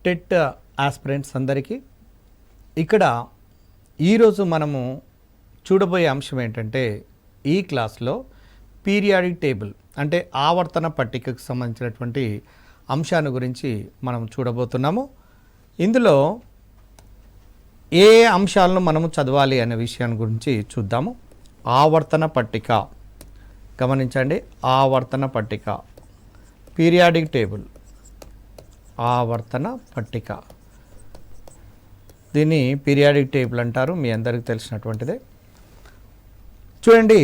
TET aspirants అందరికీ ఇక్కడ ఈరోజు మనము చూడబోయే అంశం ఏంటంటే ఈ క్లాస్లో పీరియాడిక్ టేబుల్ అంటే ఆవర్తన పట్టికకు సంబంధించినటువంటి అంశాన్ని గురించి మనం చూడబోతున్నాము. ఇందులో ఏ అంశాలను మనము చదవాలి అనే విషయాన్ని గురించి చూద్దాము. ఆవర్తన పట్టిక గమనించండి, ఆవర్తన పట్టిక పీరియాడిక్ టేబుల్, ఆవర్తన పట్టిక, దీన్ని పీరియాడిక్ టేబుల్ అంటారు, మీ అందరికీ తెలిసినటువంటిదే. చూడండి,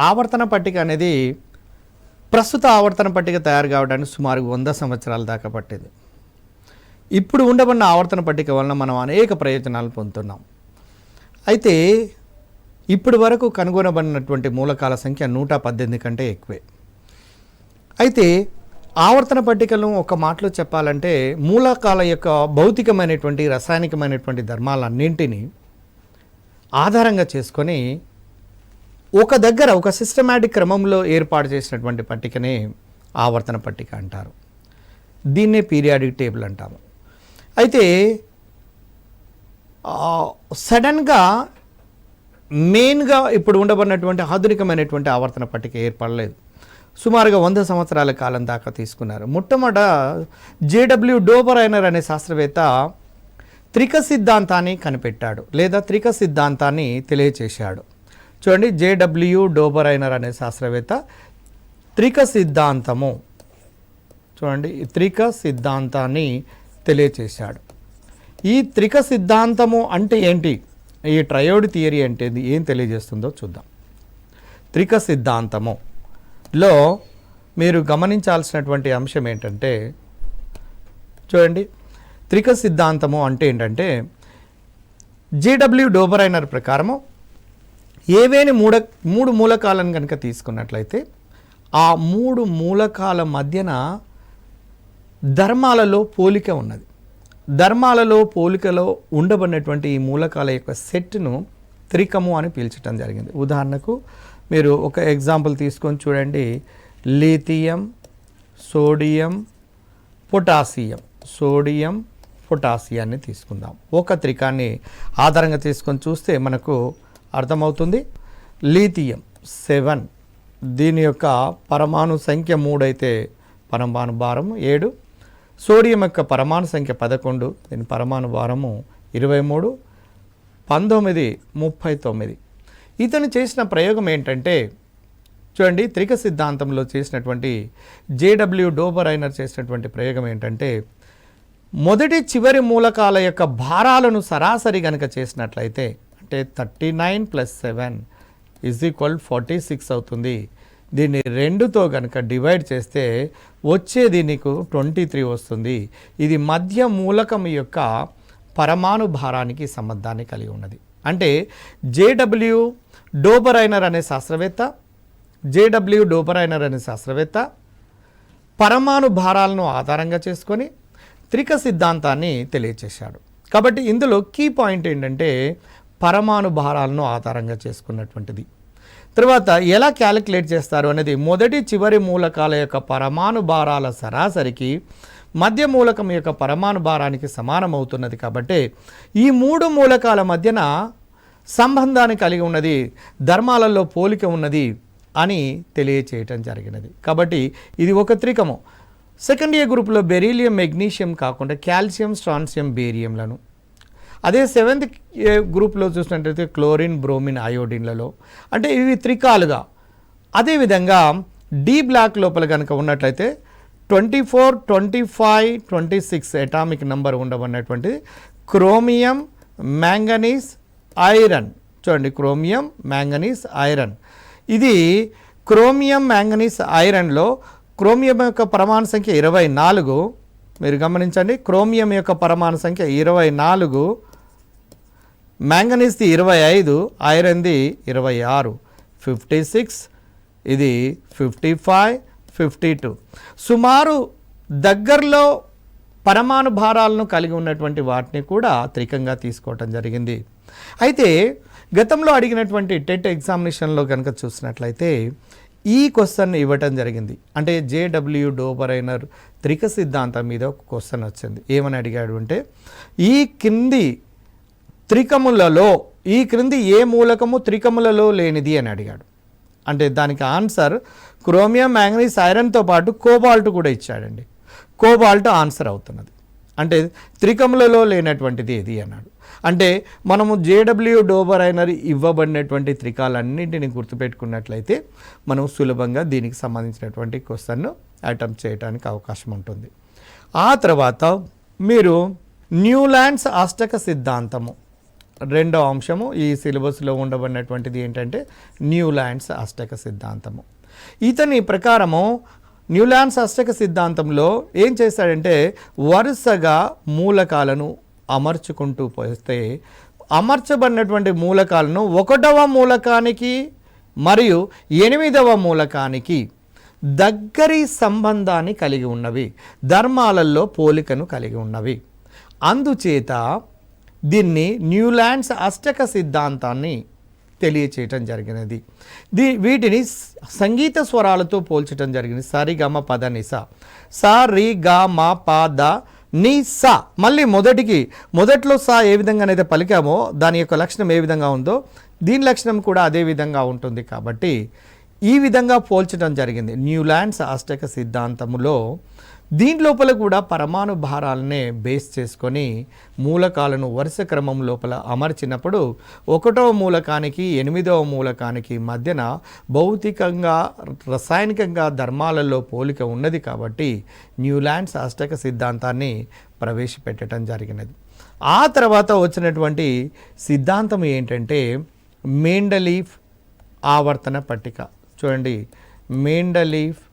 ఆవర్తన పట్టిక అనేది ప్రస్తుత ఆవర్తన పట్టిక తయారు కావడానికి సుమారు 100 సంవత్సరాల దాకా పట్టింది. ఇప్పుడు ఉండబడిన ఆవర్తన పట్టిక వలన మనం అనేక ప్రయోజనాలు పొందుతున్నాం. అయితే ఇప్పటి వరకు కనుగొనబడినటువంటి మూలకాల సంఖ్య 118 కంటే ఎక్కువే. అయితే ఆవర్తన పట్టికలను ఒక మాటలో చెప్పాలంటే మూలకాల యొక్క భౌతికమైనటువంటి రసాయనికమైనటువంటి ధర్మాలన్నింటినీ ఆధారంగా చేసుకొని ఒక దగ్గర ఒక సిస్టమాటిక్ క్రమంలో ఏర్పాటు చేసినటువంటి పట్టికనే ఆవర్తన పట్టిక అంటారు. దీన్నే పీరియాడిక్ టేబుల్ అంటాము. అయితే సడన్గా మెయిన్గా ఇప్పుడు ఉండబడినటువంటి ఆధునికమైనటువంటి ఆవర్తన పట్టిక ఏర్పడలేదు. సుమారుగా 100 సంవత్సరాల కాలం దాకా తీసుకున్నారు. మొట్టమొదట జేడబ్ల్యూ డోబరైనర్ అనే శాస్త్రవేత్త త్రిక సిద్ధాంతాన్ని కనిపెట్టాడు లేదా త్రిక సిద్ధాంతాన్ని తెలియచేశాడు. చూడండి, జేడబ్ల్యూ డోబరైనర్ అనే శాస్త్రవేత్త త్రిక సిద్ధాంతము, చూడండి, త్రిక సిద్ధాంతాన్ని తెలియచేశాడు. ఈ త్రిక సిద్ధాంతము అంటే ఏంటి, ఈ ట్రయోడ్ థియరీ అంటే ఏం తెలియజేస్తుందో చూద్దాం. త్రిక సిద్ధాంతములో మీరు గమనించాల్సినటువంటి అంశం ఏంటంటే, చూడండి, త్రిక సిద్ధాంతము అంటే ఏంటంటే జేడబ్ల్యూ డోబరైనర్ ప్రకారము ఏవేని మూడు మూలకాలను కనుక తీసుకున్నట్లయితే ఆ 3 మూలకాల మధ్యన ధర్మాలలో పోలిక ఉన్నది. ధర్మాలలో పోలికలో ఉండబడినటువంటి ఈ మూలకాల యొక్క సెట్ను త్రికము అని పిలిచడం జరిగింది. ఉదాహరణకు మీరు ఒక ఎగ్జాంపుల్ తీసుకొని చూడండి, లిథియం, సోడియం, పొటాసియం, సోడియం పొటాసియాన్ని తీసుకుందాం. ఒక త్రికాన్ని ఆధారంగా తీసుకొని చూస్తే మనకు అర్థమవుతుంది. లిథియం 7, దీని యొక్క పరమాణు సంఖ్య 3 అయితే పరమాణు భారము 7. సోడియం యొక్క పరమాణు సంఖ్య 11, దీని పరమాణు భారము 23, 19, 39. ఇతను చేసిన ప్రయోగం ఏంటంటే, చూడండి, త్రిక సిద్ధాంతంలో చేసినటువంటి జేడబ్ల్యూ డోబరైనర్ చేసినటువంటి ప్రయోగం ఏంటంటే, మొదటి చివరి మూలకాల యొక్క భారాలను సరాసరి కనుక చేసినట్లయితే అంటే 39 + 7 = 46 అవుతుంది. దీన్ని 2తో కనుక డివైడ్ చేస్తే వచ్చేది నీకు 23 వస్తుంది. ఇది మధ్య మూలకం యొక్క పరమాణు భారానికి సంబంధాన్ని కలిగి ఉన్నది. అంటే జేడబ్ల్యూ డోబరైనర్ అనే శాస్త్రవేత్త పరమాణు భారాలను ఆధారంగా చేసుకొని త్రిక సిద్ధాంతాన్ని తెలియచేశాడు. కాబట్టి ఇందులో కీ పాయింట్ ఏంటంటే పరమాణు భారాలను ఆధారంగా చేసుకున్నటువంటిది. తర్వాత ఎలా క్యాలిక్యులేట్ చేస్తారు అనేది, మొదటి చివరి మూలకాల యొక్క పరమాణు భారాల సరాసరికి మధ్య మూలకం యొక్క పరమాణు భారానికి సమానమవుతున్నది. కాబట్టి ఈ 3 మూలకాల మధ్యన సంబంధాన్ని కలిగి ఉన్నది, ధర్మాలలో పోలిక ఉన్నది అని తెలియచేయటం జరిగినది. కాబట్టి ఇది ఒక త్రికము. సెకండ్ ఏ గ్రూప్లో బెరీలియం, మెగ్నీషియం కాకుండా కాల్షియం, స్ట్రాన్షియం, బేరియంలను, అదే 7th గ్రూప్లో చూసినట్లయితే క్లోరిన్, బ్రోమిన్, అయోడిన్లలో, అంటే ఇవి త్రికాలుగా. అదేవిధంగా డి బ్లాక్ లోపల కనుక ఉన్నట్లయితే 24, 25, 26 అటామిక్ నంబర్ ఉండబడినటువంటి క్రోమియం, మ్యాంగనీస్, ఐరన్. చూడండి, క్రోమియం, మ్యాంగనీస్, ఐరన్. ఇది క్రోమియం, మ్యాంగనీస్, ఐరన్లో క్రోమియం యొక్క పరమాణు సంఖ్య 24. మీరు గమనించండి, క్రోమియం యొక్క పరమాణు సంఖ్య 24, మ్యాంగనీస్ది 25, ఐరన్ది 26, 56, ఇది 55, 52. సుమారు దగ్గరలో పరమాణు భారాలను కలిగి ఉన్నటువంటి వాటిని కూడా త్రికంగా తీసుకోవటం జరిగింది. అయితే గతంలో అడిగినటువంటి టెట్ ఎగ్జామినేషన్లో కనుక చూసినట్లయితే ఈ క్వశ్చన్ ఇవ్వటం జరిగింది. అంటే జేడబ్ల్యూ డోబరైనర్ త్రిక సిద్ధాంతం మీద ఒక క్వశ్చన్ వచ్చింది. ఏమని అడిగాడు అంటే ఈ క్రింది త్రికములలో ఈ క్రింది ఏ మూలకము త్రికములలో లేనిది అని అడిగాడు. అంటే దానికి ఆన్సర్ క్రోమియం, మ్యాంగనీస్, ఐరన్తో పాటు కోబాల్ట్ కూడా ఇచ్చాడండి. కోబాల్ట్ ఆన్సర్ అవుతున్నది. అంటే త్రికములలో లేనటువంటిది ఏది అన్నాడు. అంటే మనము జేడబ్ల్యూ డోబరైనర్ ఇవ్వబడినటువంటి త్రికాలన్నింటినీ గుర్తుపెట్టుకున్నట్లయితే మనం సులభంగా దీనికి సంబంధించినటువంటి క్వశ్చన్ను అటెంప్ట్ చేయడానికి అవకాశం ఉంటుంది. ఆ తర్వాత మీరు న్యూలాండ్స్ అష్టక సిద్ధాంతము రెండో అంశము ఈ సిలబస్లో ఉండబడినటువంటిది ఏంటంటే న్యూలాండ్స్ అష్టక సిద్ధాంతము. ఇతని ప్రకారము న్యూలాండ్స్ అష్టక సిద్ధాంతంలో ఏం చేశాడంటే వరుసగా మూలకాలను అమర్చుకుంటూ పోస్తే అమర్చబడినటువంటి మూలకాలను 1వ మూలకానికి మరియు 8వ మూలకానికి దగ్గరి సంబంధాన్ని కలిగి ఉన్నవి, ధర్మాలలో పోలికను కలిగి ఉన్నవి. అందుచేత దీన్ని న్యూలాండ్స్ అష్టక సిద్ధాంతాన్ని తెలియచేయటం జరిగినది. వీటిని సంగీత స్వరాలతో పోల్చడం జరిగింది. సరిగమ పద నిస, సా రి గా మా పా ద నీ సా. మళ్ళీ మొదట్లో సా ఏ విధంగానైతే పలికామో దాని యొక్క లక్షణం ఏ విధంగా ఉందో దీని లక్షణం కూడా అదే విధంగా ఉంటుంది. కాబట్టి ఈ విధంగా పోల్చడం జరిగింది న్యూలాండ్స్ అష్టక సిద్ధాంతములో. దీని లోపల కూడా పరమాణు భారాలనే బేస్ చేసుకొని మూలకాలను వరుస క్రమం లోపల అమర్చినప్పుడు 1వ మూలకానికి 8వ మూలకానికి మధ్యన భౌతికంగా రసాయనికంగా ధర్మాలలో పోలిక ఉన్నది. కాబట్టి న్యూలాండ్స్ అష్టక సిద్ధాంతాన్ని ప్రవేశపెట్టడం జరిగినది. ఆ తర్వాత వచ్చినటువంటి సిద్ధాంతం ఏంటంటే మెండలీఫ్ ఆవర్తన పట్టిక. చూడండి, మెండలీఫ్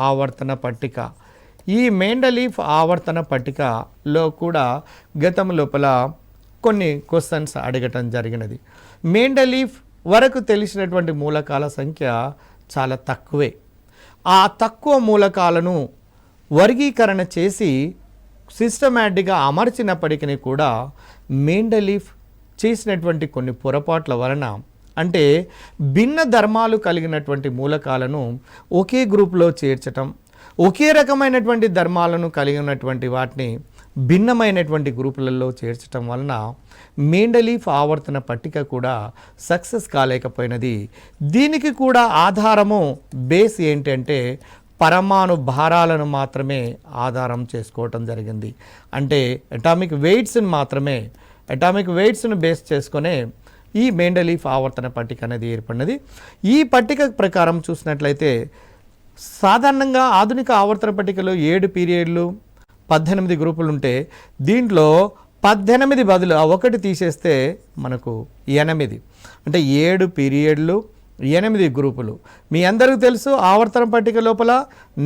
ఆవర్తన పట్టిక. ఈ మెండలీఫ్ ఆవర్తన పట్టికలో కూడా గతం లోపల కొన్ని క్వశ్చన్స్ అడగటం జరిగినది. మెండలీఫ్ వరకు తెలిసినటువంటి మూలకాల సంఖ్య చాలా తక్కువే. ఆ తక్కువ మూలకాలను వర్గీకరణ చేసి సిస్టమాటిక్గా అమర్చినప్పటికీ కూడా మెండలీఫ్ చేసినటువంటి కొన్ని పొరపాట్ల వలన, అంటే భిన్న ధర్మాలు కలిగినటువంటి మూలకాలను ఒకే గ్రూప్లో చేర్చటం, ఒకే రకమైనటువంటి ధర్మాలను కలిగినటువంటి వాటిని భిన్నమైనటువంటి గ్రూపులలో చేర్చటం వలన మెండలీఫ్ ఆవర్తన పట్టిక కూడా సక్సెస్ కాలేకపోయినది. దీనికి కూడా ఆధారము బేస్ ఏంటంటే పరమాణు భారాలను మాత్రమే ఆధారం చేసుకోవటం జరిగింది. అంటే అటామిక్ వెయిట్స్ను బేస్ చేసుకునే ఈ మెండలీఫ్ ఆవర్తన పట్టిక అనేది ఏర్పడినది. ఈ పట్టిక ప్రకారం చూసినట్లయితే సాధారణంగా ఆధునిక ఆవర్తన పట్టికలో 7 పీరియడ్లు 18 గ్రూపులు ఉంటే దీంట్లో 18 బదులు 1 తీసేస్తే మనకు 8, అంటే 7 పీరియడ్లు 8 గ్రూపులు. మీ అందరికీ తెలుసు ఆవర్తన పట్టిక లోపల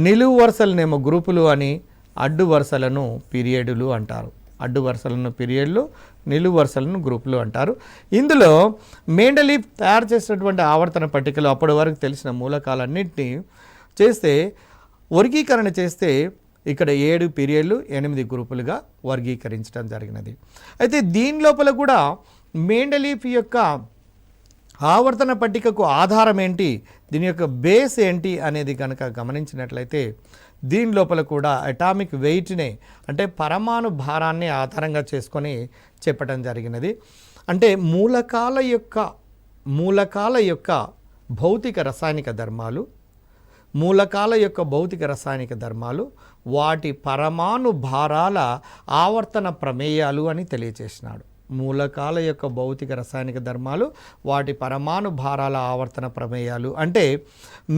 నిలువు వరుసలనేమో గ్రూపులు అని, అడ్డు వరుసలను పీరియడ్లు అంటారు. అడ్డు వరుసలను పీరియడ్లు, నిలువు వరుసలను గ్రూపులు అంటారు. ఇందులో మెండలీఫ్ తయారు చేసినటువంటి ఆవర్తన పట్టికలో అప్పటి వరకు తెలిసిన మూలకాలన్నింటినీ చేస్తే వర్గీకరణ చేస్తే ఇక్కడ 7 పీరియడ్లు 8 గ్రూపులుగా వర్గీకరించడం జరిగినది. అయితే దీని లోపల కూడా మెండలీఫ్ యొక్క ఆవర్తన పట్టికకు ఆధారం ఏంటి, దీని యొక్క బేస్ ఏంటి అనేది కనుక గమనించినట్లయితే దీని లోపల కూడా అటామిక్ వెయిట్నే, అంటే పరమాణు భారాన్ని ఆధారంగా చేసుకొని చెప్పడం జరిగినది. అంటే మూలకాల యొక్క భౌతిక రసాయనిక ధర్మాలు, వాటి పరమాణు భారాల ఆవర్తన ప్రమేయాలు అని తెలియచేసినాడు. మూలకాల యొక్క భౌతిక రసాయనిక ధర్మాలు, వాటి పరమాణు భారాల ఆవర్తన ప్రమేయాలు. అంటే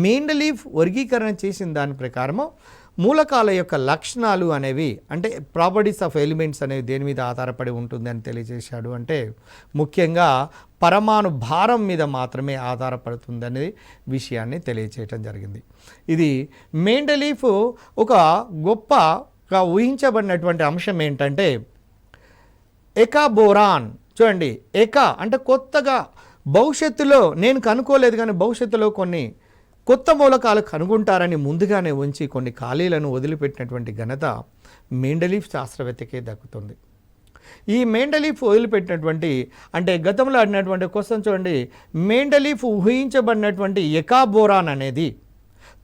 మెండలీఫ్ వర్గీకరణ చేసిన దాని ప్రకారము మూలకాల యొక్క లక్షణాలు అనేవి, అంటే ప్రాపర్టీస్ ఆఫ్ ఎలిమెంట్స్ అనేవి దేని మీద ఆధారపడి ఉంటుందని తెలియజేశాడు. అంటే ముఖ్యంగా పరమాణు భారం మీద మాత్రమే ఆధారపడుతుందనే విషయాన్ని తెలియచేయటం జరిగింది. ఇది మెండలీఫ్ ఒక గొప్పగా ఊహించబడినటువంటి అంశం ఏంటంటే ఎకా బోరాన్. చూడండి, ఎకా అంటే కొత్తగా భవిష్యత్తులో నేను కనుక్కోలేదు కానీ భవిష్యత్తులో కొన్ని కొత్త మూలకాలు కనుగొంటారని ముందుగానే ఉంచి కొన్ని ఖాళీలను వదిలిపెట్టినటువంటి ఘనత మెండలీఫ్ శాస్త్రవేత్తకే దక్కుతుంది. ఈ మెండలీఫ్ వదిలిపెట్టినటువంటి అంటే గతంలో ఆడినటువంటి క్వశ్చన్ చూడండి, మెండలీఫ్ ఊహించబడినటువంటి ఎకాబోరాన్ అనేది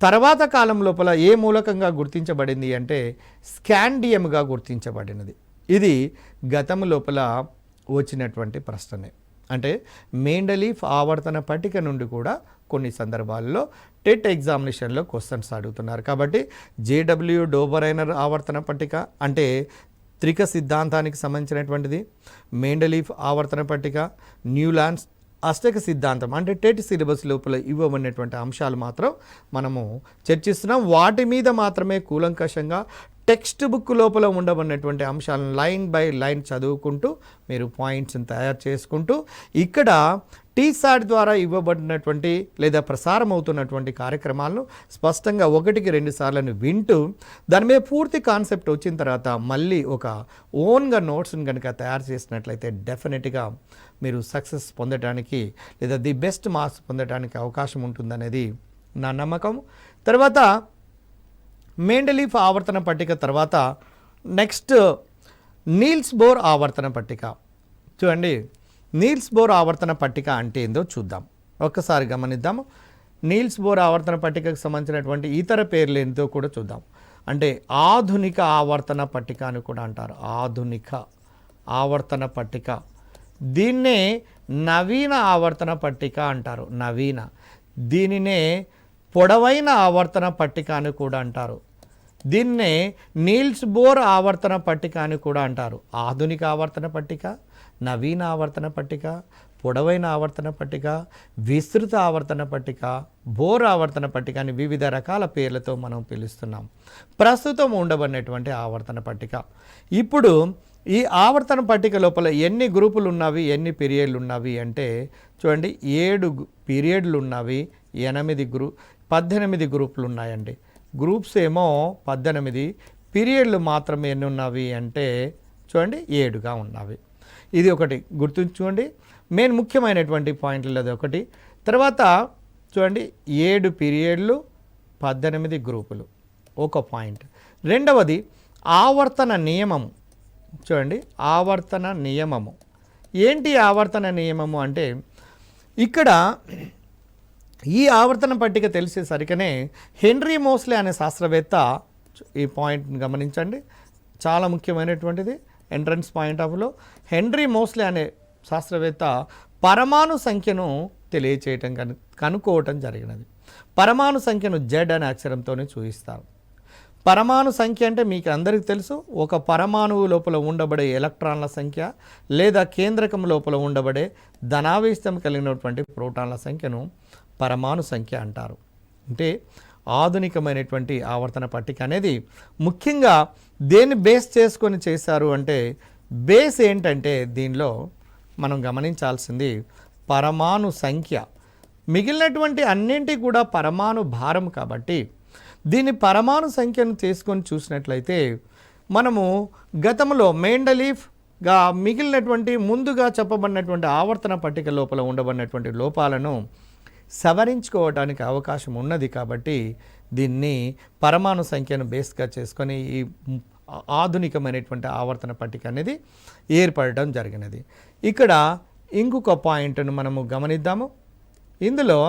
తర్వాత కాలం లోపల ఏ మూలకంగా గుర్తించబడింది అంటే స్కాండియంగా గుర్తించబడినది. ఇది గతం లోపల వచ్చినటువంటి ప్రశ్ననే. అంటే మెండలీఫ్ ఆవర్తన పట్టిక నుండి కూడా కొన్ని సందర్భాల్లో టెట్ ఎగ్జామినేషన్లో క్వశ్చన్స్ అడుగుతున్నారు. కాబట్టి జేడబ్ల్యూ డోబరైనర్ ఆవర్తన పట్టిక అంటే త్రిక సిద్ధాంతానికి సంబంధించినటువంటిది, మెండలీఫ్ ఆవర్తన పట్టిక, న్యూలాన్స్ అష్టక సిద్ధాంతం అంటే టెట్ సిలబస్ లోపల ఇవ్వబడినటువంటి అంశాలు మాత్రం మనము చర్చిస్తున్నాం. వాటి మీద మాత్రమే కూలంకషంగా టెక్స్ట్ బుక్ లోపల ఉండబడినటువంటి అంశాలను లైన్ బై లైన్ చదువుకుంటూ మీరు పాయింట్స్ని తయారు చేసుకుంటూ ఇక్కడ టీసాట్ ద్వారా ఇవ్వబడినటువంటి లేదా ప్రసారం అవుతున్నటువంటి కార్యక్రమాలను స్పష్టంగా 1-2 సార్లను వింటూ దాని మీద పూర్తి కాన్సెప్ట్ వచ్చిన తర్వాత మళ్ళీ ఒక ఓన్గా నోట్స్ని కనుక తయారు చేసినట్లయితే డెఫినెట్గా మీరు సక్సెస్ పొందడానికి లేదా ది బెస్ట్ మార్క్స్ పొందడానికి అవకాశం ఉంటుందనేది నా నమ్మకం. తర్వాత మెండలీఫ్ ఆవర్తన పట్టిక తర్వాత నెక్స్ట్ నీల్స్ బోర్ ఆవర్తన పట్టిక. చూడండి, నీల్స్ బోర్ ఆవర్తన పట్టిక అంటే ఏందో చూద్దాం, ఒక్కసారి గమనిద్దాము. నీల్స్ బోర్ ఆవర్తన పట్టికకు సంబంధించినటువంటి ఇతర పేర్లు ఏంటో కూడా చూద్దాం. అంటే ఆధునిక ఆవర్తన పట్టిక అని కూడా అంటారు. ఆధునిక ఆవర్తన పట్టిక, దీన్నే నవీన ఆవర్తన పట్టిక అంటారు. నవీన, దీనినే పొడవైన ఆవర్తన పట్టిక అని కూడా అంటారు. దీన్నే నీల్స్ బోర్ ఆవర్తన పట్టిక అని కూడా అంటారు. ఆధునిక ఆవర్తన పట్టిక, నవీన ఆవర్తన పట్టిక, పొడవైన ఆవర్తన పట్టిక, విస్తృత ఆవర్తన పట్టిక, బోర్ ఆవర్తన పట్టిక అని వివిధ రకాల పేర్లతో మనం పిలుస్తున్నాం ప్రస్తుతం ఉండబడినటువంటి ఆవర్తన పట్టిక. ఇప్పుడు ఈ ఆవర్తన పట్టిక లోపల ఎన్ని గ్రూపులు ఉన్నవి, ఎన్ని పీరియడ్లు ఉన్నవి అంటే చూడండి, 7 పీరియడ్లు ఉన్నవి, 18 గ్రూపులు ఉన్నాయండి. గ్రూప్స్ ఏమో 18, పీరియడ్లు మాత్రమే ఎన్ని ఉన్నవి అంటే చూడండి 7గా ఉన్నవి. ఇది ఒకటి గుర్తుంచుకోండి, మెయిన్ ముఖ్యమైనటువంటి పాయింట్లు అది ఒకటి. తర్వాత చూడండి 7 పీరియడ్లు 18 గ్రూపులు ఒక పాయింట్. రెండవది ఆవర్తన నియమము. చూడండి, ఆవర్తన నియమము ఏంటి? ఆవర్తన నియమము అంటే ఇక్కడ ఈ ఆవర్తన పట్టిక తెలిసేసరికనే హెన్రీ మోస్లే అనే శాస్త్రవేత్త, ఈ పాయింట్ని గమనించండి, చాలా ముఖ్యమైనటువంటిది ఎంట్రన్స్ పాయింట్ ఆఫ్లో. హెన్రీ మోస్లే అనే శాస్త్రవేత్త పరమాణు సంఖ్యను తెలియచేయటం కనుక్కోవటం జరిగినది. పరమాణు సంఖ్యను Z అనే అక్షరంతోనే చూపిస్తారు. పరమాణు సంఖ్య అంటే మీకు అందరికీ తెలుసు, ఒక పరమాణువు లోపల ఉండబడే ఎలక్ట్రాన్ల సంఖ్య లేదా కేంద్రకం లోపల ఉండబడే ధనావేశం కలిగినటువంటి ప్రోటాన్ల సంఖ్యను పరమాణు సంఖ్య అంటారు. అంటే ఆధునికమైనటువంటి ఆవర్తన పట్టిక అనేది ముఖ్యంగా దేన్ని బేస్ చేసుకొని చేశారు అంటే, బేస్ ఏంటంటే దీనిలో మనం గమనించాల్సింది పరమాణు సంఖ్య. మిగిలినటువంటి అన్నింటి కూడా పరమాణు భారం కాబట్టి దీని పరమాణు సంఖ్యను చేసుకొని చూసినట్లయితే మనము గతంలో మెండలీఫ్గా మిగిలినటువంటి ముందుగా చెప్పబడినటువంటి ఆవర్తన పట్టిక లోపల ఉండబడినటువంటి లోపాలను సవరించుకోవడానికి అవకాశం ఉన్నది. కాబట్టి దీన్ని పరమాణు సంఖ్యను బేస్గా చేసుకొని ఈ ఆధునికమైనటువంటి ఆవర్తన పట్టిక అనేది ఏర్పడడం జరిగినది. ఇక్కడ ఇంకొక పాయింట్ను మనము గమనిద్దాము. ఇందులో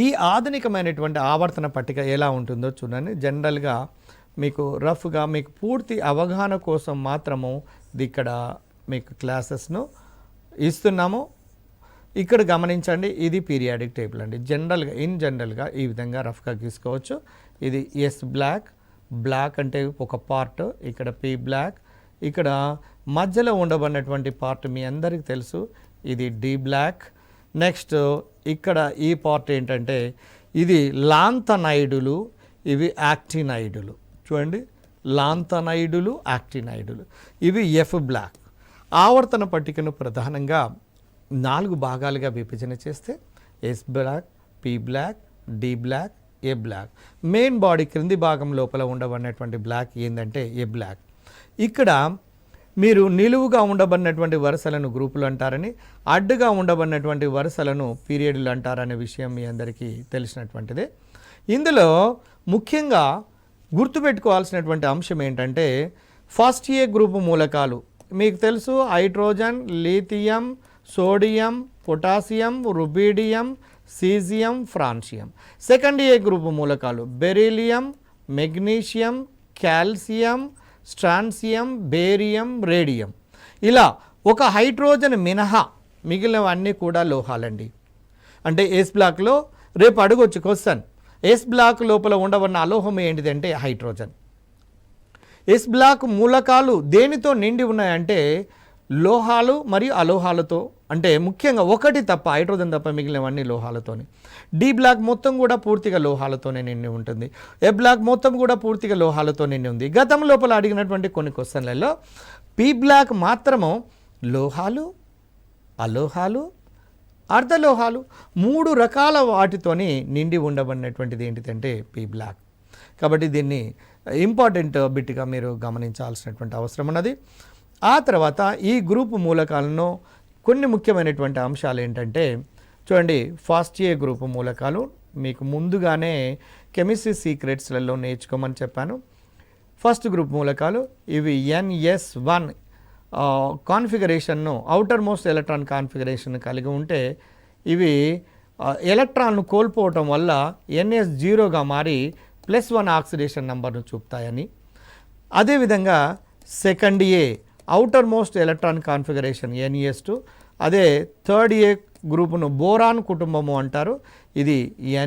ఈ ఆధునికమైనటువంటి ఆవర్తన పట్టిక ఎలా ఉంటుందో చూడండి. జనరల్గా మీకు రఫ్గా మీకు పూర్తి అవగాహన కోసం మాత్రము ఇక్కడ మీకు క్లాసెస్ను ఇస్తున్నాము. ఇక్కడ గమనించండి, ఇది పీరియాడిక్ టేబుల్ అండి. జనరల్గా ఈ విధంగా రఫ్గా గీసుకోవచ్చు. ఇది ఎస్ బ్లాక్ అంటే ఒక పార్ట్, ఇక్కడ పీ బ్లాక్, ఇక్కడ మధ్యలో ఉండబడినటువంటి పార్ట్ మీ అందరికీ తెలుసు, ఇది డి బ్లాక్. నెక్స్ట్ ఇక్కడ ఈ పార్ట్ ఏంటంటే ఇది లాంతనైడులు, ఇవి యాక్టినైడులు. చూడండి, లాంతనైడులు, యాక్టినైడులు, ఇవి ఎఫ్ బ్లాక్. ఆవర్తన పట్టికను ప్రధానంగా 4 భాగాలుగా విభజన చేస్తే S block, P block, D block, A block. Main body క్రింది భాగం లోపల ఉండబడినటువంటి బ్లాక్ ఏంటంటే ఏ బ్లాక్. ఇక్కడ మీరు నిలువుగా ఉండబడినటువంటి వరుసలను గ్రూపులు అంటారని, అడ్డుగా ఉండబడినటువంటి వరుసలను పీరియడ్లు అంటారనే విషయం మీ అందరికీ తెలిసినటువంటిదే. ఇందులో ముఖ్యంగా గుర్తుపెట్టుకోవాల్సినటువంటి అంశం ఏంటంటే ఫస్ట్ ఏ గ్రూపు మూలకాలు మీకు తెలుసు hydrogen, lithium, sodium, potassium, rubidium, caesium, francium. Second A group మూలకాలు beryllium, magnesium, calcium, strontium, barium, radium. ఇలా ఒక హైడ్రోజన్ మినహా మిగిలినవన్నీ కూడా లోహాలండి. అంటే ఎస్ బ్లాక్లో రేపు అడగొచ్చు క్వశ్చన్, ఎస్ బ్లాక్ లోపల ఉండవన్న అలోహం ఏంటిదంటే హైడ్రోజన్. ఎస్ బ్లాక్ మూలకాలు దేనితో నిండి ఉన్నాయంటే లోహాలు మరియు అలోహాలతో, అంటే ముఖ్యంగా ఒకటి తప్ప హైడ్రోజన్ తప్ప మిగిలినవన్నీ లోహాలతోని. డి బ్లాక్ మొత్తం కూడా పూర్తిగా లోహాలతోనే నిండి ఉంటుంది. ఏ బ్లాక్ మొత్తం కూడా పూర్తిగా లోహాలతో నిండి ఉంది. గతం లోపల అడిగినటువంటి కొన్ని క్వశ్చన్లలో పి బ్లాక్ మాత్రము లోహాలు, అలోహాలు, అర్ధలోహాలు 3 రకాల వాటితోని నిండి ఉండబడినటువంటిది ఏంటిదంటే పి బ్లాక్. కాబట్టి దీన్ని ఇంపార్టెంట్ బిట్గా మీరు గమనించాల్సినటువంటి అవసరం ఉన్నది. ఆ తర్వాత ఈ గ్రూపు మూలకాలను కొన్ని ముఖ్యమైనటువంటి అంశాలు ఏంటంటే చూడండి, ఫస్ట్ ఏ గ్రూపు మూలకాలు మీకు ముందుగానే కెమిస్ట్రీ సీక్రెట్స్లలో నేర్చుకోమని చెప్పాను. ఫస్ట్ గ్రూప్ మూలకాలు ఇవి NS1 కాన్ఫిగరేషన్ను, అవుటర్ మోస్ట్ ఎలక్ట్రాన్ కాన్ఫిగరేషన్ కలిగి ఉంటే ఇవి ఎలక్ట్రాన్ను కోల్పోవటం వల్ల NS0గా మారి +1 ఆక్సిడేషన్ నంబర్ను చూపుతాయని. అదేవిధంగా second A outermost electron configuration NS2, అదే థర్డ్ ఏ గ్రూపును బోరాన్ కుటుంబము అంటారు. ఇది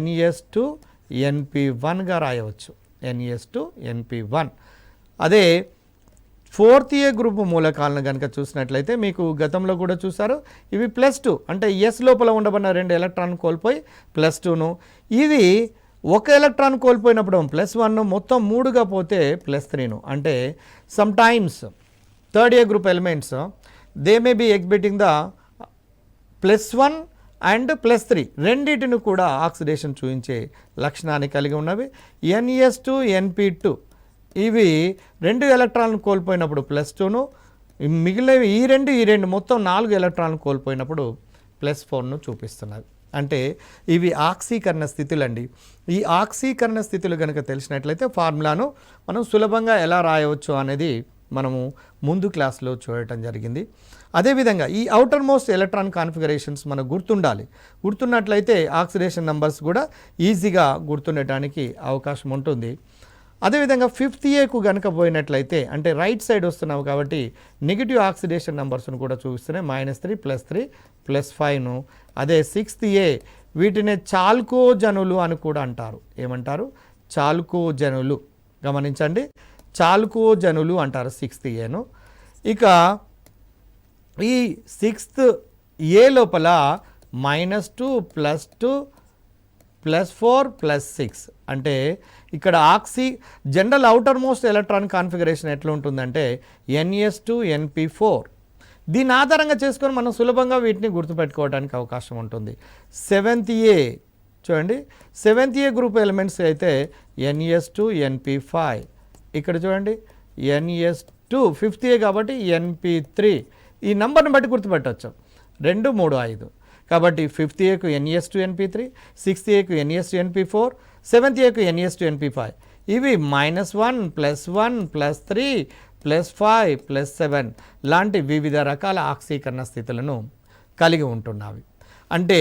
NS2NP1గా రాయవచ్చు, NS2NP1. అదే ఫోర్త్ ఏ గ్రూపు మూలకాలను కనుక చూసినట్లయితే మీకు గతంలో కూడా చూసారు, ఇవి +2 అంటే ఎస్ లోపల ఉండబడిన 2 ఎలక్ట్రాన్ కోల్పోయి +2ను, ఇది ఒక ఎలక్ట్రాన్ కోల్పోయినప్పుడు +1, మొత్తం 3గా పోతే +3ను. అంటే some times third A group elements they may be exhibiting the +1 and +3 రెండింటిని కూడా ఆక్సిడేషన్ చూపించే లక్షణాన్ని కలిగి ఉన్నవి. NS2NP2 ఇవి 2 ఎలక్ట్రాన్లు కోల్పోయినప్పుడు +2ను, మిగిలినవి ఈ రెండు మొత్తం 4 ఎలక్ట్రాన్లు కోల్పోయినప్పుడు +4ను చూపిస్తున్నవి. అంటే ఇవి ఆక్సీకరణ స్థితులండి. ఈ ఆక్సీకరణ స్థితులు కనుక తెలిసినట్లయితే ఫార్ములాను మనం సులభంగా ఎలా రాయవచ్చు అనేది మనము ముందు క్లాస్లో చూడటం జరిగింది. అదేవిధంగా ఈ అవుటర్ మోస్ట్ ఎలక్ట్రాన్ కాన్ఫిగరేషన్స్ మనకు గుర్తున్నట్లయితే ఆక్సిడేషన్ నంబర్స్ కూడా ఈజీగా గుర్తుండటానికి అవకాశం ఉంటుంది. అదేవిధంగా ఫిఫ్త్ ఏకు కనుక పోయినట్లయితే అంటే రైట్ సైడ్ వస్తున్నావు కాబట్టి నెగిటివ్ ఆక్సిడేషన్ నంబర్స్ను కూడా చూపిస్తున్నాయి, -3, +3, +5ను. అదే సిక్స్త్ ఏ వీటిని చాల్కోజనులు అని కూడా అంటారు. ఏమంటారు? చాల్కోజనులు. గమనించండి, చాల్కోజనులు అంటారు సిక్స్త్ ఏను. ఇక ఈ సిక్స్త్ ఏ లోపల -2, +2, +4, +6 అంటే ఇక్కడ general outer most electron configuration ఎట్లా ఉంటుందంటే NS2NP4. దీని ఆధారంగా చేసుకొని మనం సులభంగా వీటిని గుర్తుపెట్టుకోవడానికి అవకాశం ఉంటుంది. సెవెంత్ ఏ చూడండి, సెవెంత్ ఏ గ్రూప్ ఎలిమెంట్స్ అయితే NS2NP5. ఇక్కడ చూడండి NS2, ఫిఫ్త్ ఏ కాబట్టి NP3. ఈ నంబర్ని బట్టి గుర్తుపెట్టవచ్చు 2, 3, 5. కాబట్టి ఫిఫ్త్ ఏకు NS2NP3, సిక్స్త్ ఏకు NS2NP4, సెవెంత్ ఏకు NS2NP5. ఇవి -1, +1, +3, +5, +7 లాంటి వివిధ రకాల ఆక్సీకరణ స్థితులను కలిగి ఉంటున్నవి. అంటే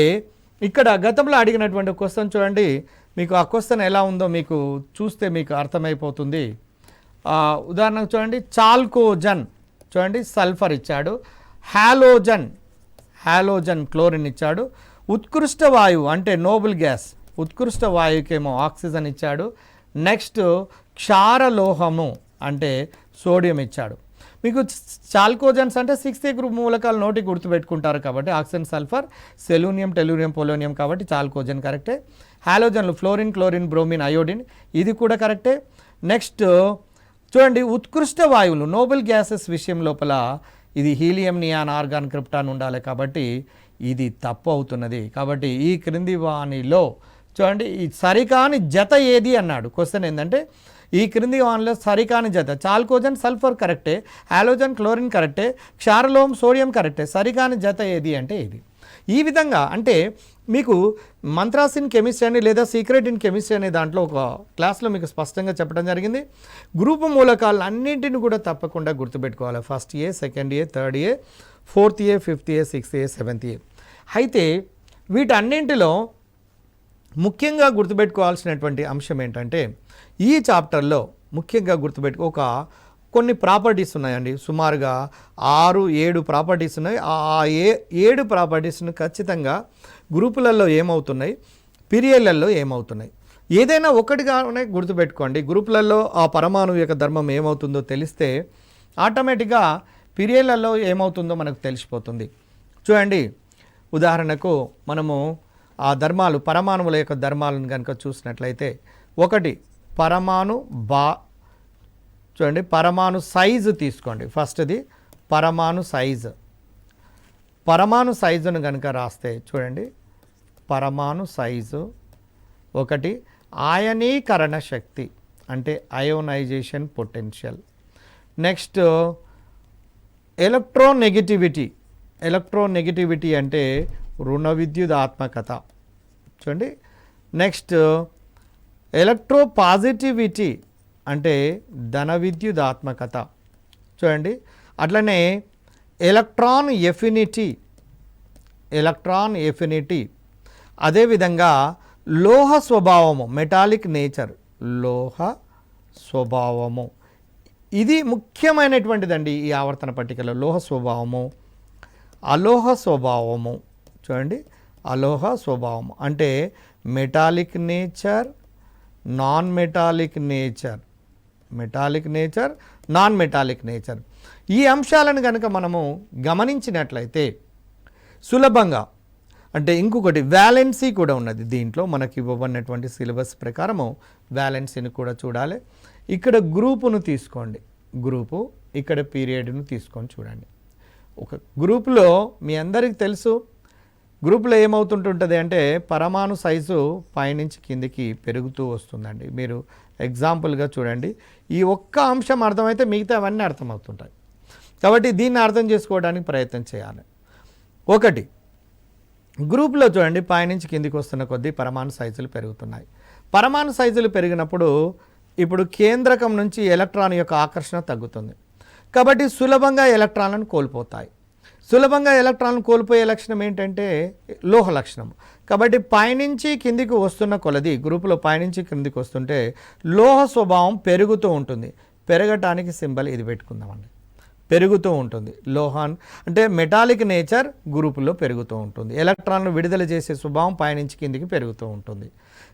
ఇక్కడ గతంలో అడిగినటువంటి క్వశ్చన్ చూడండి, మీకు ఆ క్వశ్చన్ ఎలా ఉందో మీకు చూస్తే మీకు అర్థమైపోతుంది. ఉదాహరణకు చూడండి, చాల్కోజన్ చూడండి సల్ఫర్ ఇచ్చాడు, హాలోజన్ క్లోరిన్ ఇచ్చాడు, ఉత్కృష్ట వాయువు అంటే నోబుల్ గ్యాస్ ఉత్కృష్ట వాయువుకేమో ఆక్సిజన్ ఇచ్చాడు, నెక్స్ట్ క్షారలోహము అంటే సోడియం ఇచ్చాడు. మీకు చాల్కోజన్స్ అంటే సిక్స్త్ ఏ గ్రూప్ మూలకాలు నోటికి గుర్తుపెట్టుకుంటారు కాబట్టి ఆక్సిజన్, సల్ఫర్, సెలూనియం, టెలూరియం, పొలోనియం కాబట్టి చాల్కోజన్ కరెక్టే. హాలోజన్లు ఫ్లోరిన్, క్లోరిన్, బ్రోమిన్, అయోడిన్ ఇది కూడా కరెక్టే. నెక్స్ట్ చూడండి, ఉత్కృష్ట వాయువులు నోబెల్ గ్యాసెస్ విషయం లోపల ఇది హీలియం, నియాన్, ఆర్గాన్, క్రిప్టాన్ ఉండాలి కాబట్టి ఇది తప్పు అవుతున్నది. కాబట్టి ఈ క్రింది వానిలో చూడండి ఈ సరికాని జత ఏది అన్నాడు. క్వశ్చన్ ఏంటంటే ఈ క్రింది వానిలో సరికాని జత చాల్కోజన్, సల్ఫర్ కరెక్టే, హాలోజన్, క్లోరిన్ కరెక్టే, క్షారలోహం, సోడియం కరెక్టే, సరికాని జత ఏది అంటే ఇది. ఈ విధంగా అంటే మీకు మంత్రాస్ ఇన్ కెమిస్ట్రీ అని లేదా సీక్రెట్ ఇన్ కెమిస్ట్రీ అనే దాంట్లో ఒక క్లాస్లో మీకు స్పష్టంగా చెప్పడం జరిగింది. గ్రూపు మూలకాలు అన్నింటిని కూడా తప్పకుండా గుర్తుపెట్టుకోవాలి. ఫస్ట్ ఏ, సెకండ్ ఏ, థర్డ్ ఏ, ఫోర్త్ ఏ, ఫిఫ్త్ ఏ, సిక్స్త్ ఏ, సెవెంత్ ఏ. అయితే వీటన్నింటిలో ముఖ్యంగా గుర్తుపెట్టుకోవాల్సినటువంటి అంశం ఏంటంటే ఈ చాప్టర్లో ముఖ్యంగా కొన్ని ప్రాపర్టీస్ ఉన్నాయండి. సుమారుగా 6-7 ప్రాపర్టీస్ ఉన్నాయి. ఆ 7 ప్రాపర్టీస్ను ఖచ్చితంగా గ్రూపులలో ఏమవుతున్నాయి, పీరియడ్లలో ఏమవుతున్నాయి, ఏదైనా ఒకటిగానే గుర్తుపెట్టుకోండి. గ్రూపులలో ఆ పరమాణువు యొక్క ధర్మం ఏమవుతుందో తెలిస్తే ఆటోమేటిక్గా పీరియడ్లలో ఏమవుతుందో మనకు తెలిసిపోతుంది. చూడండి, ఉదాహరణకు మనము ఆ ధర్మాలు పరమాణువుల యొక్క ధర్మాలను కనుక చూసినట్లయితే, ఒకటి పరమాణు చూడండి, పరమాణు సైజు తీసుకోండి. ఫస్ట్ది పరమాణు సైజును కనుక రాస్తే చూడండి, పరమాణు సైజు ఒకటి, ఆయనీకరణ శక్తి అంటే అయోనైజేషన్ పొటెన్షియల్. నెక్స్ట్ ఎలక్ట్రోనెగటివిటీ అంటే రుణ విద్యుదాత్మకత. చూడండి, నెక్స్ట్ ఎలక్ట్రోపాజిటివిటీ అంటే ధన విద్యుదాత్మకత. చూడండి, అట్లనే ఎలక్ట్రాన్ ఎఫినిటీ, అదేవిధంగా లోహ స్వభావము, మెటాలిక్ నేచర్, లోహ స్వభావము. ఇది ముఖ్యమైనటువంటిదండి ఈ ఆవర్తన పట్టికలో. లోహ స్వభావము, అలోహ స్వభావము. చూడండి, అలోహ స్వభావము అంటే metallic nature, non metallic nature, non metallic nature. ఈ అంశాలను కనుక మనము గమనించినట్లయితే సులభంగా, అంటే ఇంకొకటి వ్యాలెన్సీ కూడా ఉన్నది దీంట్లో. మనకి ఇవ్వబడినటువంటి సిలబస్ ప్రకారము వ్యాలెన్సీని కూడా చూడాలి. ఇక్కడ గ్రూపును తీసుకోండి, ఇక్కడ పీరియడ్ను తీసుకొని చూడండి. ఒక గ్రూపులో మీ అందరికీ తెలుసు, గ్రూపులో ఏమవుతుంటుంది అంటే పరమాణు సైజు పైనుంచి కిందికి పెరుగుతూ వస్తుందండి. మీరు ఎగ్జాంపుల్గా చూడండి, ఈ ఒక్క అంశం అర్థమైతే మిగతా అవన్నీ అర్థమవుతుంటాయి. కాబట్టి దీన్ని అర్థం చేసుకోవడానికి ప్రయత్నం చేయాలి. ఒకటి, గ్రూప్లో చూడండి, పైనుంచి కిందికి వస్తున్న కొద్దీ పరమాణు సైజులు పెరుగుతున్నాయి. పరమాణు సైజులు పెరిగినప్పుడు ఇప్పుడు కేంద్రకం నుంచి ఎలక్ట్రాన్ యొక్క ఆకర్షణ తగ్గుతుంది. కాబట్టి సులభంగా ఎలక్ట్రాన్లను కోల్పోతాయి. సులభంగా ఎలక్ట్రాన్లు కోల్పోయే లక్షణం ఏంటంటే లోహ లక్షణం. కాబట్టి పైనుంచి కిందికి వస్తున్న కొలది, గ్రూపులో పైనుంచి కిందికి వస్తుంటే లోహ స్వభావం పెరుగుతూ ఉంటుంది. పెరగటానికి సింబల్ ఇది పెట్టుకుందామండి, పెరుగుతూ ఉంటుంది. లోహాన్ అంటే మెటాలిక్ నేచర్ గ్రూపులో పెరుగుతూ ఉంటుంది. ఎలక్ట్రాన్లు విడుదల చేసే స్వభావం పైనుంచి కిందికి పెరుగుతూ ఉంటుంది.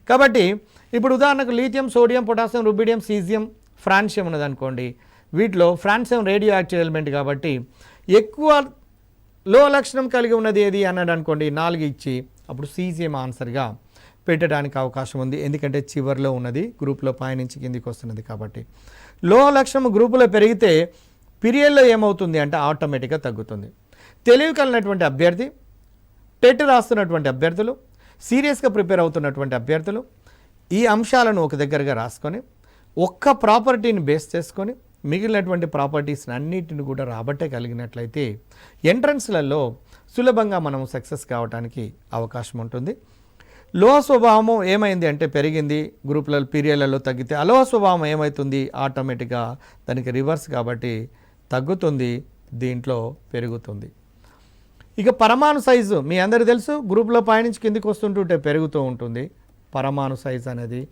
కాబట్టి ఇప్పుడు ఉదాహరణకు lithium, sodium, potassium, rubidium, caesium, francium ఉన్నదనుకోండి. వీటిలో ఫ్రాన్షియం రేడియో యాక్టివ్ ఎలిమెంట్ కాబట్టి ఎక్కువ లో లక్షణం కలిగి ఉన్నది ఏది అన్నాడు అనుకోండి, 4 ఇచ్చి అప్పుడు సీజియం ఆన్సర్గా పెట్టడానికి అవకాశం ఉంది. ఎందుకంటే చివరిలో ఉన్నది, గ్రూప్లో పైనుంచి కిందికి వస్తున్నది కాబట్టి. లో లక్షణం గ్రూపులో పెరిగితే పీరియడ్లో ఏమవుతుంది అంటే ఆటోమేటిక్గా తగ్గుతుంది. తెలివి కలిగినటువంటి అభ్యర్థి, టెట్ రాస్తున్నటువంటి అభ్యర్థులు, సీరియస్గా ప్రిపేర్ అవుతున్నటువంటి అభ్యర్థులు ఈ అంశాలను ఒక దగ్గరగా రాసుకొని ఒక్క ప్రాపర్టీని బేస్ చేసుకొని మిగిలినటువంటి ప్రాపర్టీస్ని అన్నిటిని కూడా రాబట్టగలిగినట్లయితే ఎంట్రన్స్లలో సులభంగా మనం సక్సెస్ కావడానికి అవకాశం ఉంటుంది. లోహ స్వభావము ఏమైంది అంటే పెరిగింది, గ్రూపులలో పీరియడ్లలో తగ్గితే అలోహ స్వభావం ఏమవుతుంది, ఆటోమేటిక్గా దానికి రివర్స్ కాబట్టి తగ్గుతుంది, దీంట్లో పెరుగుతుంది. ఇక పరమాణు సైజు మీ అందరికీ తెలుసు, గ్రూప్లో పైనుంచి కిందికి వస్తుంటుంటే పెరుగుతూ ఉంటుంది. పరమాణు సైజు అనేది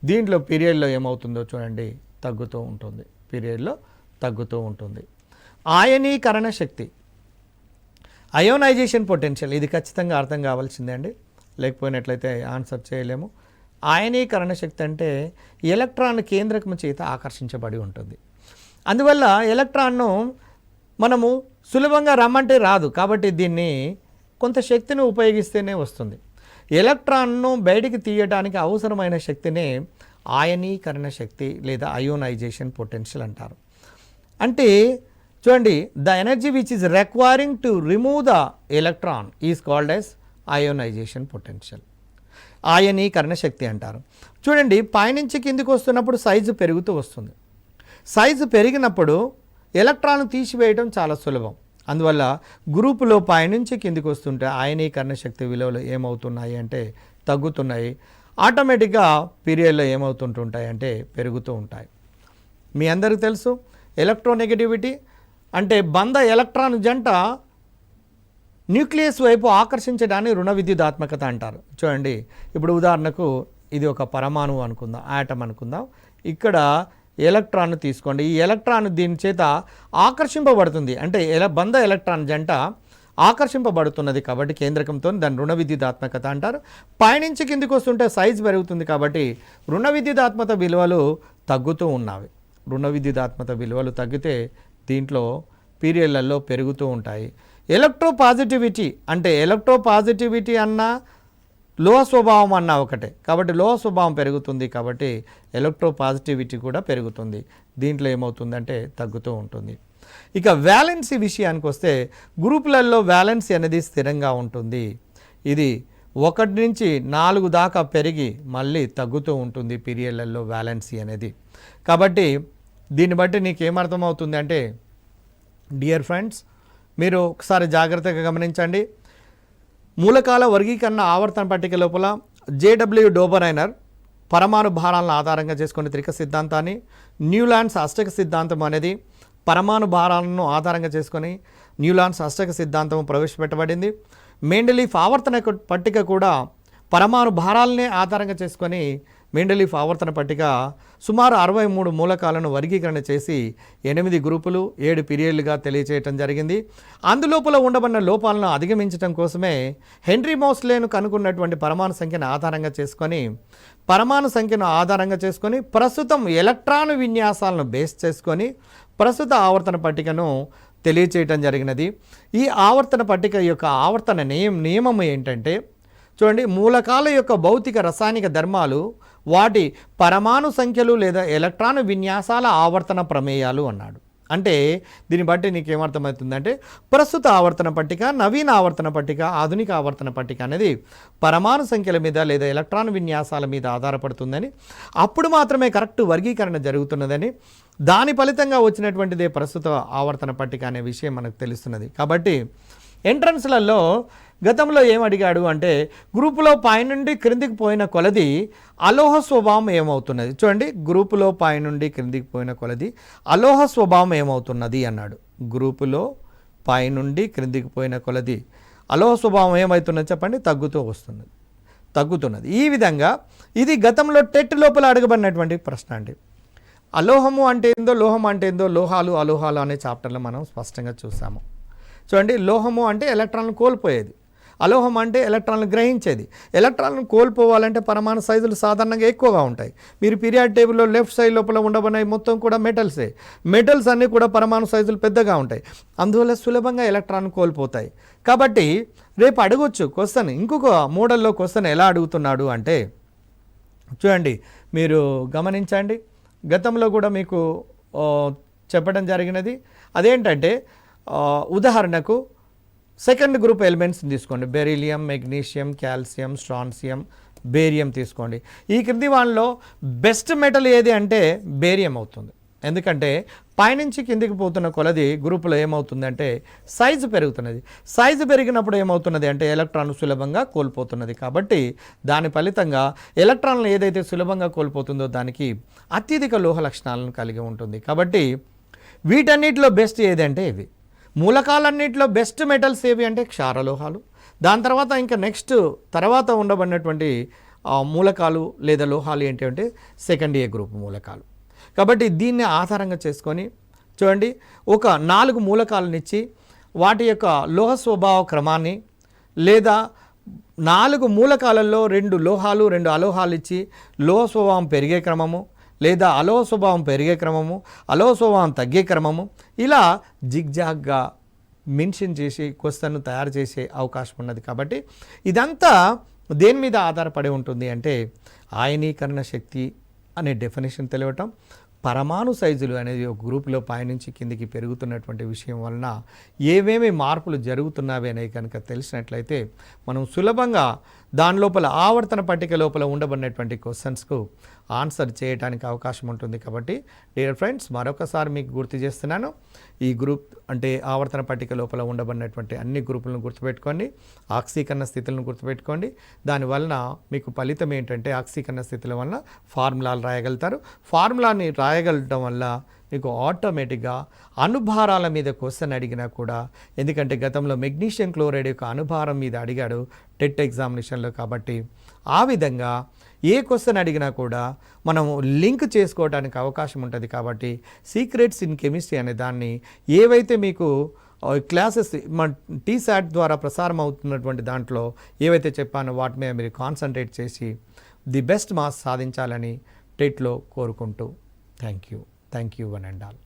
దీంట్లో పీరియడ్లో ఏమవుతుందో చూడండి, తగ్గుతూ ఉంటుంది, పీరియడ్లో తగ్గుతూ ఉంటుంది. ఆయనీకరణ శక్తి, అయోనైజేషన్ పొటెన్షియల్, ఇది ఖచ్చితంగా అర్థం కావాల్సిందే అండి, లేకపోయినట్లయితే ఆన్సర్ చేయలేము. ఆయనీకరణ శక్తి అంటే ఎలక్ట్రాన్ కేంద్రకం చేత ఆకర్షించబడి ఉంటుంది. అందువల్ల ఎలక్ట్రాన్ను మనము సులభంగా రమ్మంటే రాదు, కాబట్టి దీన్ని కొంత శక్తిని ఉపయోగిస్తేనే వస్తుంది. ఎలక్ట్రాన్ను బయటికి తీయడానికి అవసరమైన శక్తినే ఆయనీకరణ శక్తి లేదా అయోనైజేషన్ పొటెన్షియల్ అంటారు. అంటే చూడండి, the energy which is requiring to remove the electron is called as ionization potential, ఆయనీకరణ శక్తి అంటారు. చూడండి, పైనుంచి కిందికి వస్తున్నప్పుడు సైజు పెరుగుతూ వస్తుంది. సైజు పెరిగినప్పుడు ఎలక్ట్రాన్ తీసివేయడం చాలా సులభం. అందువల్ల గ్రూపులో పైనుంచి కిందికి వస్తుంటే ఆయనీకరణ శక్తి విలువలు ఏమవుతున్నాయి అంటే తగ్గుతున్నాయి. ఆటోమేటిక్గా పీరియడ్లో ఏమవుతుంటుంటాయి అంటే పెరుగుతూ ఉంటాయి. మీ అందరికీ తెలుసు ఎలక్ట్రోనెగటివిటీ అంటే బంధ ఎలక్ట్రాన్ జంట న్యూక్లియస్ వైపు ఆకర్షించడాన్ని రుణ విద్యుదాత్మకత అంటారు. చూడండి, ఇప్పుడు ఉదాహరణకు ఇది ఒక పరమాణువు అనుకుందాం, ఆటం అనుకుందాం. ఇక్కడ ఎలక్ట్రాన్ తీసుకోండి. ఈ ఎలక్ట్రాన్ దీని చేత ఆకర్షింపబడుతుంది, అంటే బంధ ఎలక్ట్రాన్ జంట ఆకర్షింపబడుతున్నది కాబట్టి కేంద్రకంతో దాన్ని రుణ విద్యుదాత్మకత అంటారు. పైనుంచి కిందికి వస్తుంటే సైజు పెరుగుతుంది కాబట్టి రుణ విద్యుదాత్మక విలువలు తగ్గుతూ ఉన్నవి. రుణ విద్యుదాత్మక విలువలు తగ్గితే దీంట్లో పీరియడ్లలో పెరుగుతూ ఉంటాయి. ఎలక్ట్రోపాజిటివిటీ అంటే ఎలక్ట్రోపాజిటివిటీ అన్నా లోహ స్వభావం అన్నా ఒకటే కాబట్టి లోహ స్వభావం పెరుగుతుంది కాబట్టి ఎలక్ట్రోపాజిటివిటీ కూడా పెరుగుతుంది. దీంట్లో ఏమవుతుందంటే తగ్గుతూ ఉంటుంది. ఇక వ్యాలెన్సీ విషయానికి వస్తే గ్రూపులలో వ్యాలెన్సీ అనేది స్థిరంగా ఉంటుంది. ఇది 1 నుంచి 4 దాకా పెరిగి మళ్ళీ తగ్గుతూ ఉంటుంది పీరియడ్లలో వ్యాలెన్సీ అనేది. కాబట్టి దీన్ని బట్టి నీకు ఏమర్థమవుతుంది అంటే డియర్ ఫ్రెండ్స్, మీరు ఒకసారి జాగ్రత్తగా గమనించండి. మూలకాల వర్గీకరణ ఆవర్తన పట్టిక లోపల జేడబ్ల్యూ డోబరైనర్ పరమాణు భారాలను ఆధారంగా చేసుకునే త్రిక సిద్ధాంతాన్ని, న్యూలాండ్స్ అష్టక సిద్ధాంతం అనేది పరమాణు భారాలను ఆధారంగా చేసుకొని న్యూలాండ్స్ అష్టక సిద్ధాంతం ప్రవేశపెట్టబడింది. మెండలీఫ్ ఆవర్తన పట్టిక కూడా పరమాణు భారాలనే ఆధారంగా చేసుకొని మెండలీఫ్ ఆవర్తన పట్టిక సుమారు 63 మూలకాలను వర్గీకరణ చేసి 8 గ్రూపులు 7 పీరియడ్లుగా తెలియచేయటం జరిగింది. అందులోపల ఉండబడిన లోపాలను అధిగమించడం కోసమే హెన్రీ మోస్లేను కనుక్కున్నటువంటి పరమాణు సంఖ్యను ఆధారంగా చేసుకొని ప్రస్తుతం ఎలక్ట్రాన్ విన్యాసాలను బేస్ చేసుకొని ప్రస్తుత ఆవర్తన పట్టికను తెలియచేయటం జరిగినది. ఈ ఆవర్తన పట్టిక యొక్క ఆవర్తన నియమం ఏంటంటే చూడండి, మూలకాల యొక్క భౌతిక రసాయనిక ధర్మాలు వాటి పరమాణు సంఖ్యలు లేదా ఎలక్ట్రాన్ విన్యాసాల ఆవర్తన ప్రమేయాలు అన్నాడు. అంటే దీన్ని బట్టి నీకేమర్థమవుతుందంటే ప్రస్తుత ఆవర్తన పట్టిక, నవీన ఆవర్తన పట్టిక, ఆధునిక ఆవర్తన పట్టిక అనేది పరమాణు సంఖ్యల మీద లేదా ఎలక్ట్రాన్ విన్యాసాల మీద ఆధారపడుతుందని, అప్పుడు మాత్రమే కరెక్ట్ వర్గీకరణ జరుగుతున్నదని, దాని ఫలితంగా వచ్చినటువంటిదే ప్రస్తుత ఆవర్తన పట్టిక అనే విషయం మనకు తెలుస్తున్నది. కాబట్టి ఎంట్రన్స్లలో గతంలో ఏం అడిగాడు అంటే గ్రూపులో పైనుండి క్రిందికి పోయిన కొలది అలోహ స్వభావం ఏమవుతున్నది. చూడండి, గ్రూపులో పైనుండి క్రిందికి పోయిన కొలది అలోహ స్వభావం ఏమవుతున్నది అన్నాడు. గ్రూపులో పైనుండి క్రిందికి పోయిన కొలది అలోహ స్వభావం ఏమవుతున్నది చెప్పండి, తగ్గుతున్నది. ఈ విధంగా ఇది గతంలో టెట్ లోపల అడగబడినటువంటి ప్రశ్న అండి. అలోహము అంటే ఏందో, లోహం అంటే ఏందో, లోహాలు అలోహాలు అనే చాప్టర్లో మనం స్పష్టంగా చూసాము. చూడండి, లోహము అంటే ఎలక్ట్రాన్లు కోల్పోయేది, అలోహం అంటే ఎలక్ట్రాన్లు గ్రహించేది. ఎలక్ట్రాన్లు కోల్పోవాలంటే పరమాణు సైజులు సాధారణంగా ఎక్కువగా ఉంటాయి. మీరు పీరియాడ్ టేబుల్లో లెఫ్ట్ సైడ్ లోపల ఉండబడిన మొత్తం కూడా మెటల్స్ అన్నీ కూడా పరమాణు సైజులు పెద్దగా ఉంటాయి. అందువల్ల సులభంగా ఎలక్ట్రాన్ కోల్పోతాయి. కాబట్టి రేపు అడగొచ్చు క్వశ్చన్, ఇంకొక మోడల్లో క్వశ్చన్ ఎలా అడుగుతున్నాడు అంటే చూడండి, మీరు గమనించండి, గతంలో కూడా మీకు చెప్పడం జరిగినది. అదేంటంటే ఉదాహరణకు సెకండ్ గ్రూప్ ఎలిమెంట్స్ తీసుకోండి, beryllium, magnesium, calcium, strontium, barium తీసుకోండి. ఈ క్రింది వాళ్ళలో బెస్ట్ మెటల్ ఏది అంటే బేరియం అవుతుంది. ఎందుకంటే పైనుంచి కిందికి పోతున్న కొలది గ్రూపులో ఏమవుతుందంటే సైజు పెరుగుతున్నది. సైజు పెరిగినప్పుడు ఏమవుతున్నది అంటే ఎలక్ట్రాన్ సులభంగా కోల్పోతున్నది. కాబట్టి దాని ఫలితంగా ఎలక్ట్రాన్లు ఏదైతే సులభంగా కోల్పోతుందో దానికి అత్యధిక లోహ లక్షణాలను కలిగి ఉంటుంది. కాబట్టి వీటన్నిటిలో బెస్ట్ ఏదంటే ఇవి. మూలకాలన్నింటిలో బెస్ట్ మెటల్స్ ఏవి అంటే క్షారలోహాలు. దాని తర్వాత ఇంకా తర్వాత ఉండబడినటువంటి మూలకాలు లేదా లోహాలు ఏంటి అంటే సెకండ్ ఏ గ్రూప్ మూలకాలు. కాబట్టి దీన్ని ఆధారంగా చేసుకొని చూడండి, ఒక 4 మూలకాలనిచ్చి వాటి యొక్క లోహ స్వభావ క్రమాన్ని, లేదా 4 మూలకాలలో 2 లోహాలు 2 అలోహాలు ఇచ్చి లోహ స్వభావం పెరిగే క్రమము, లేదా అలోహ స్వభావం పెరిగే క్రమము, అలోహ స్వభావం తగ్గే క్రమము, ఇలా జిగ్జాగ్గా మెన్షన్ చేసి క్వశ్చన్ను తయారు చేసే అవకాశం ఉన్నది. కాబట్టి ఇదంతా దేని మీద ఆధారపడి ఉంటుంది అంటే ఆయనీకరణ శక్తి అనే డెఫినేషన్ తెలియటం, పరమాణు సైజులు అనేది ఒక గ్రూపులో పైనుంచి కిందికి పెరుగుతున్నటువంటి విషయం వలన ఏమేమి మార్పులు జరుగుతున్నవి అనేది కనుక తెలిసినట్లయితే మనం సులభంగా దాని లోపల ఆవర్తన పట్టిక లోపల ఉండబడినటువంటి క్వశ్చన్స్కు ఆన్సర్ చేయడానికి అవకాశం ఉంటుంది. కాబట్టి డియర్ ఫ్రెండ్స్, మరొకసారి మీకు గుర్తు చేస్తున్నాను, ఈ గ్రూప్ అంటే ఆవర్తన పట్టిక లోపల ఉండబడినటువంటి అన్ని గ్రూపులను గుర్తుపెట్టుకోండి, ఆక్సీకరణ స్థితులను గుర్తుపెట్టుకోండి. దానివలన మీకు ఫలితం ఏంటంటే ఆక్సీకరణ స్థితుల వలన ఫార్ములాలు రాయగలుగుతారు. ఫార్ములాని రాయగలగడం వల్ల మీకు ఆటోమేటిక్గా అణుభారాల మీద క్వశ్చన్ అడిగినా కూడా, ఎందుకంటే గతంలో మెగ్నీషియం క్లోరైడ్ యొక్క అణుభారం మీద అడిగాడు టెట్ ఎగ్జామినేషన్లో, కాబట్టి ఆ విధంగా ఏ క్వశ్చన్ అడిగినా కూడా మనం లింక్ చేసుకోవడానికి అవకాశం ఉంటుంది. కాబట్టి సీక్రెట్స్ ఇన్ కెమిస్ట్రీ అనే దాన్ని ఏవైతే మీకు క్లాసెస్ మన టీశాట్ ద్వారా ప్రసారం అవుతున్నటువంటి దాంట్లో ఏవైతే చెప్పానో వాటి మీద మీరు కాన్సన్ట్రేట్ చేసి ది బెస్ట్ మార్క్స్ సాధించాలని టెట్లో కోరుకుంటూ thank you one and all.